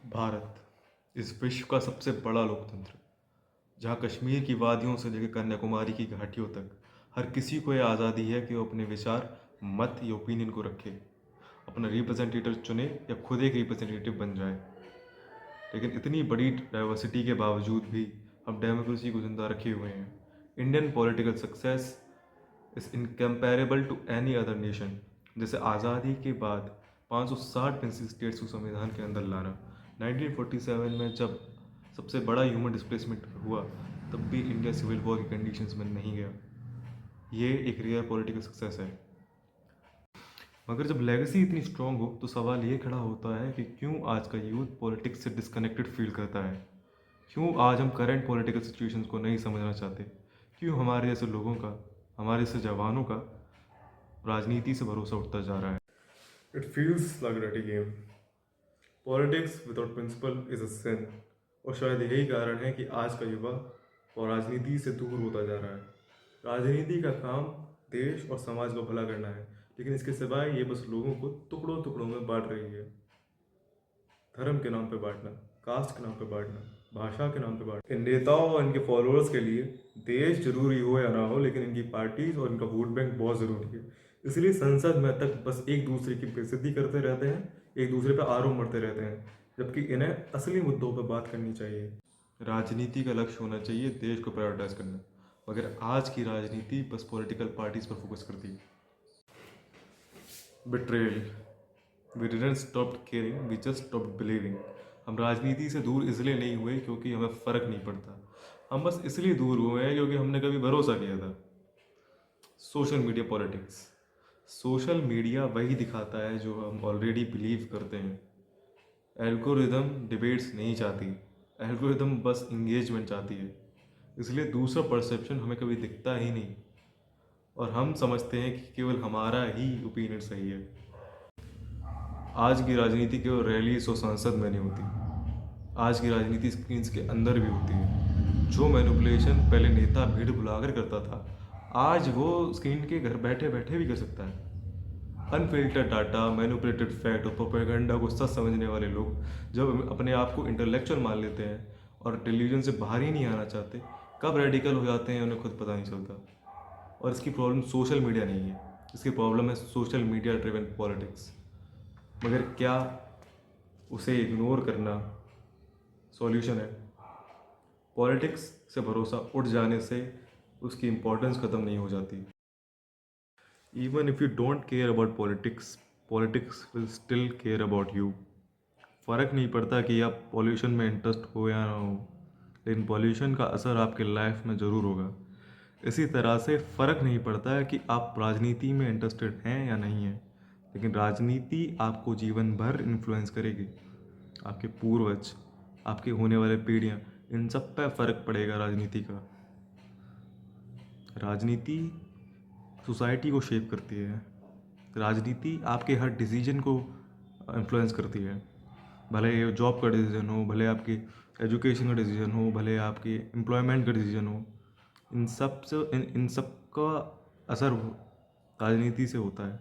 भारत इस विश्व का सबसे बड़ा लोकतंत्र, जहाँ कश्मीर की वादियों से लेकर कन्याकुमारी की घाटियों तक हर किसी को यह आज़ादी है कि वो अपने विचार, मत या ओपिनियन को रखे, अपना रिप्रेजेंटेटिव चुने या खुद एक रिप्रेजेंटेटिव बन जाए। लेकिन इतनी बड़ी डाइवर्सिटी के बावजूद भी हम डेमोक्रेसी को जिंदा रखे हुए हैं। Indian political success is incomparable to any other nation. जैसे आज़ादी के बाद 560 पेंसिल स्टेट्स को संविधान के अंदर लाना, 1947 में जब सबसे बड़ा ह्यूमन डिस्प्लेसमेंट हुआ तब भी इंडिया सिविल वॉर की कंडीशंस में नहीं गया। ये एक रियल पॉलिटिकल सक्सेस है। मगर जब लेगेसी इतनी स्ट्रांग हो तो सवाल ये खड़ा होता है कि क्यों आज का यूथ पॉलिटिक्स से डिस्कनेक्टेड फील करता है। क्यों आज हम करंट पॉलिटिकल सिचुएशंस को नहीं समझना चाहते। क्यों हमारे जैसे लोगों का, हमारे जैसे जवानों का राजनीति से भरोसा उठता जा रहा है। It feels like dirty game. Politics without principle is a sin. और शायद यही कारण है कि आज का युवा और राजनीति से दूर होता जा रहा है। राजनीति का काम देश और समाज को भला करना है, लेकिन इसके सिवाय ये बस लोगों को टुकड़ों टुकड़ों में बांट रही है। धर्म के नाम पे बांटना, कास्ट के नाम पे बांटना, भाषा के नाम पे बांटना। इन नेताओं और इनके फॉलोअर्स के लिए देश जरूरी हो या ना हो, लेकिन इनकी पार्टीज और इनका वोट बैंक बहुत ज़रूरी है। इसलिए संसद में तक बस एक दूसरे की बेइज्जती करते रहते हैं, एक दूसरे पर आरोप मढ़ते रहते हैं, जबकि इन्हें असली मुद्दों पर बात करनी चाहिए। राजनीति का लक्ष्य होना चाहिए देश को प्रायोरिटाइज करना, मगर आज की राजनीति बस पॉलिटिकल पार्टीज पर फोकस करती है। Betrayal. We didn't stop caring, we just stop believing. हम राजनीति से दूर इसलिए नहीं हुए क्योंकि हमें फ़र्क नहीं पड़ता, हम बस इसलिए दूर हुए हैं क्योंकि हमने कभी भरोसा किया था। Social media politics. Social media वही दिखाता है जो हम ऑलरेडी बिलीव करते हैं। एल्गोरिदम डिबेट्स नहीं चाहती, एल्गोरिदम बस इंगेजमेंट चाहती है। इसलिए दूसरा परसेप्शन हमें कभी दिखता ही नहीं और हम समझते हैं कि केवल हमारा ही ओपिनियन सही है। आज की राजनीति केवल रैलीज और संसद में नहीं होती, आज की राजनीति स्क्रीन के अंदर भी होती है। जो मैनिपुलेशन पहले नेता भीड़ बुलाकर करता था, आज वो स्क्रीन के घर बैठे बैठे भी कर सकता है। अनफिल्टर्ड डाटा, मैनिपुलेटेड फैक्ट और प्रोपेगेंडा को सच समझने वाले लोग जब अपने आप को इंटेलेक्चुअल मान लेते हैं और टेलीविज़न से बाहर ही नहीं आना चाहते, कब रेडिकल हो जाते हैं उन्हें खुद पता नहीं चलता। और इसकी प्रॉब्लम सोशल मीडिया नहीं है, इसकी प्रॉब्लम है सोशल मीडिया ड्रिवन पॉलिटिक्स। मगर क्या उसे इग्नोर करना सॉल्यूशन है? पॉलिटिक्स से भरोसा उठ जाने से उसकी इम्पोर्टेंस ख़त्म नहीं हो जाती। Even if you don't care about politics, politics will still care about you. फ़र्क नहीं पड़ता कि आप पॉल्यूशन में इंटरेस्ट हो या ना हो, लेकिन पॉल्यूशन का असर आपके लाइफ में ज़रूर होगा। इसी तरह से फ़र्क नहीं पड़ता है कि आप राजनीति में इंटरेस्टेड हैं या नहीं हैं, लेकिन राजनीति आपको जीवन भर इन्फ्लुएंस करेगी। आपके पूर्वज, आपके होने वाले पीढ़ियाँ, इन सब पे फ़र्क पड़ेगा राजनीति का। राजनीति सोसाइटी को शेप करती है। राजनीति आपके हर डिसीजन को इन्फ्लुएंस करती है। भले ये जॉब का डिसीजन हो, भले आपके एजुकेशन का डिसीजन हो, भले आपके एम्प्लॉयमेंट का डिसीजन हो, इन सब का असर राजनीति से होता है।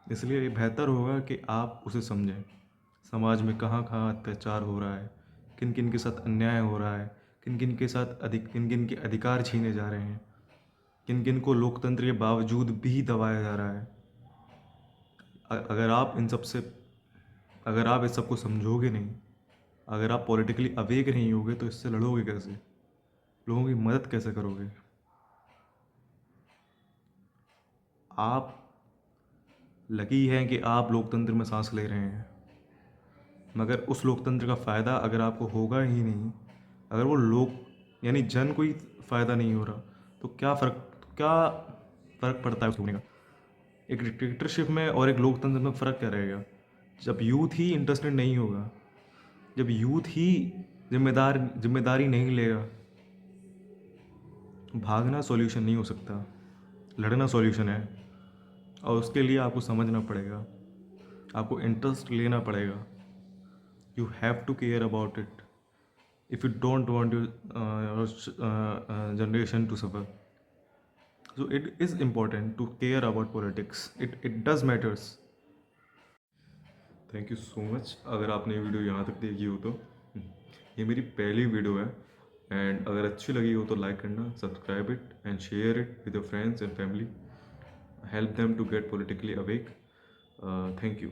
इसलिए ये बेहतर होगा कि आप उसे समझें। समाज में कहाँ कहाँ अत्याचार हो रहा है, किन किन के साथ अन्याय हो रहा है, किन किन के साथ किन किन के अधिकार छीने जा रहे हैं, किन किन को लोकतंत्र के बावजूद भी दबाया जा रहा है। अगर आप इन सब से, अगर आप इस सब को समझोगे नहीं, अगर आप पॉलिटिकली अवेक नहीं होगे तो इससे लड़ोगे कैसे? लोगों की मदद कैसे करोगे? आप लकी हैं कि आप लोकतंत्र में सांस ले रहे हैं, मगर उस लोकतंत्र का फ़ायदा अगर आपको होगा ही नहीं, अगर वो लोग यानी जन को ही फ़ायदा नहीं हो रहा, तो क्या फ़र्क पड़ता है उसको होने का? एक डिक्टेटरशिप में और एक लोकतंत्र में फ़र्क क्या रहेगा? जब यूथ ही इंटरेस्टेड नहीं होगा, जब यूथ ही जिम्मेदारी नहीं लेगा, भागना सॉल्यूशन नहीं हो सकता, लड़ना सॉल्यूशन है। और उसके लिए आपको समझना पड़ेगा, आपको इंटरेस्ट लेना पड़ेगा। You have to care about it if you don't want your generation to suffer. So it is important to care about politics. It does matters. Thank you so much. अगर आपने ये वीडियो यहाँ तक देखी हो तो ये मेरी पहली वीडियो है, एंड अगर अच्छी लगी हो तो लाइक करना, subscribe it and share it with your friends and family, help them to get politically awake. Thank you.